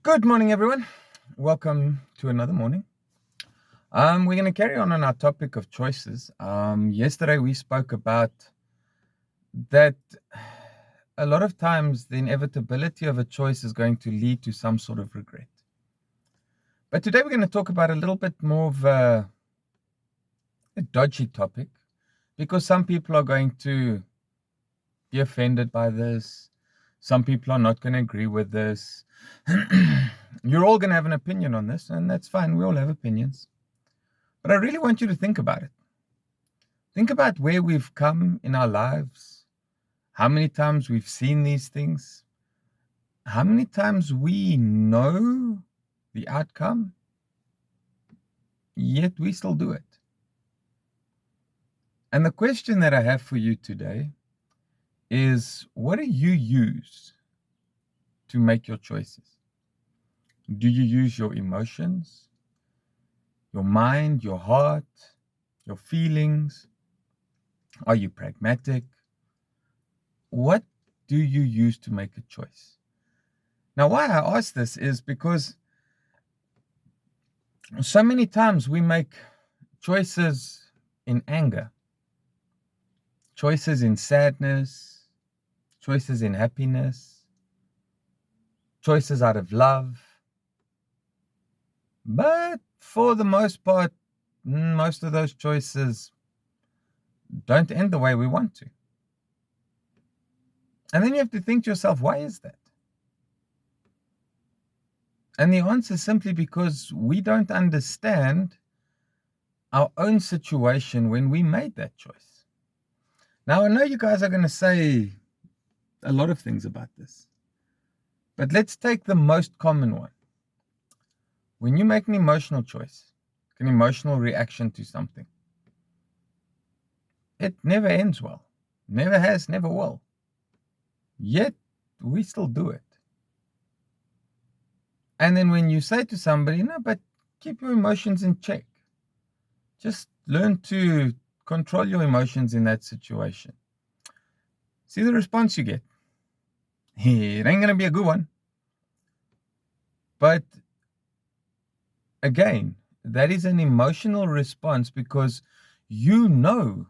Good morning, everyone. Welcome to another morning. We're going to carry on our topic of choices. Yesterday we spoke about that a lot of times the inevitability of a choice is going to lead to some sort of regret. But today we're going to talk about a little bit more of a dodgy topic because some people are going to be offended by this. Some people are not going to agree with this. You're all going to have an opinion on this, and that's fine. We all have opinions. But I really want you to think about it. Think about where we've come in our lives, how many times we've seen these things, how many times we know the outcome, yet we still do it. And the question that I have for you today is, what do you use to make your choices? Do you use your emotions, your mind, your heart, your feelings? Are you pragmatic? What do you use to make a choice? Now, why I ask this is because so many times we make choices in anger, choices in sadness, choices in happiness, choices out of love. But for the most part, most of those choices don't end the way we want to. And then you have to think to yourself, why is that? And the answer is simply because we don't understand our own situation when we made that choice. Now, I know you guys are going to say a lot of things about this, but let's take the most common one. When you make an emotional choice, an emotional reaction to something, it never ends well. Never has, never will. Yet, we still do it. And then when you say to somebody, no, but keep your emotions in check. Just learn to control your emotions in that situation. See the response you get. It ain't going to be a good one. But again, that is an emotional response because you know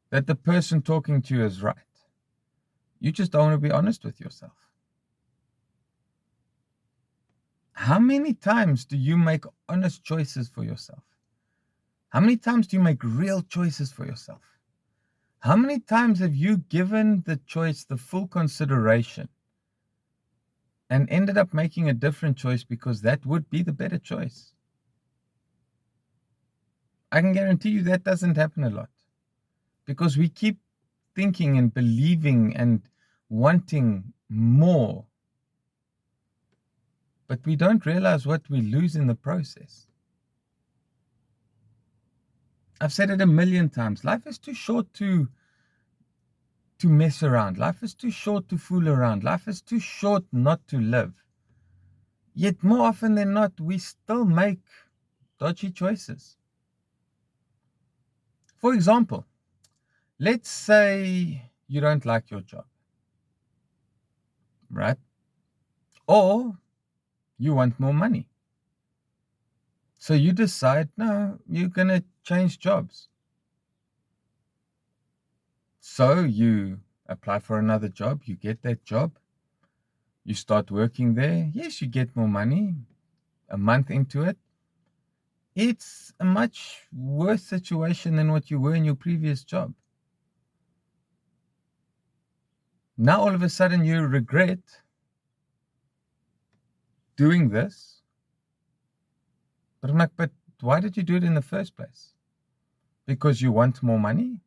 that the person talking to you is right. You just don't want to be honest with yourself. How many times do you make honest choices for yourself? How many times do you make real choices for yourself? How many times have you given the choice the full consideration and ended up making a different choice because that would be the better choice? I can guarantee you that doesn't happen a lot because we keep thinking and believing and wanting more, but we don't realize what we lose in the process. I've said it a million times. Life is too short to mess around. Life is too short to fool around. Life is too short not to live. Yet more often than not, we still make dodgy choices. For example, let's say you don't like your job, right? Or you want more money. So you decide, no, you're going to change jobs. So you apply for another job, you get that job, you start working there. Yes, you get more money. A month into it, it's a much worse situation than what you were in your previous job. Now all of a sudden you regret doing this. But I'm like, but why did you do it in the first place? Because you want more money?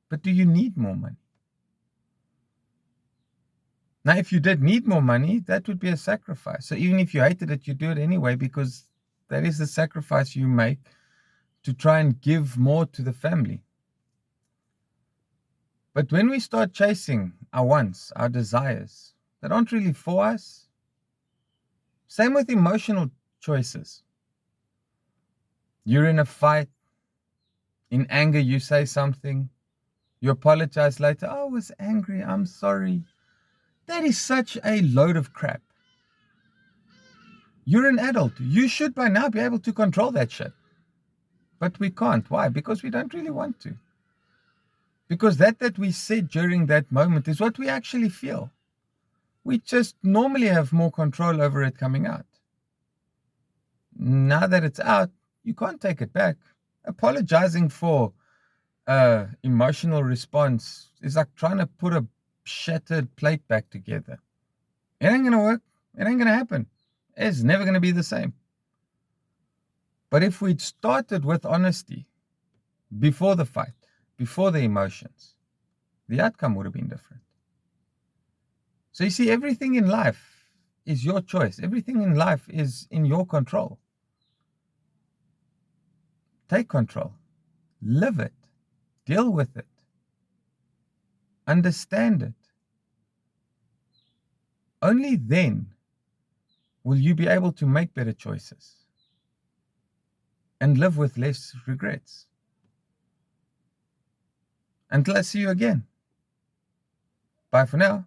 But do you need more money? Now, if you did need more money, that would be a sacrifice. So even if you hated it, you do it anyway because that is the sacrifice you make to try and give more to the family. But when we start chasing our wants, our desires, that aren't really for us, same with emotional choices. You're in a fight. In anger, you say something. You apologize later. Oh, I was angry. I'm sorry. That is such a load of crap. You're an adult. You should by now be able to control that shit. But we can't. Why? Because we don't really want to. Because that we said during that moment is what we actually feel. We just normally have more control over it coming out. Now that it's out, you can't take it back. Apologizing for emotional response is like trying to put a shattered plate back together. It ain't going to work. It ain't going to happen. It's never going to be the same. But if we'd started with honesty before the fight, before the emotions, the outcome would have been different. So you see, everything in life is your choice. Everything in life is in your control. Take control. Live it. Deal with it. Understand it. Only then will you be able to make better choices and live with less regrets. Until I see you again. Bye for now.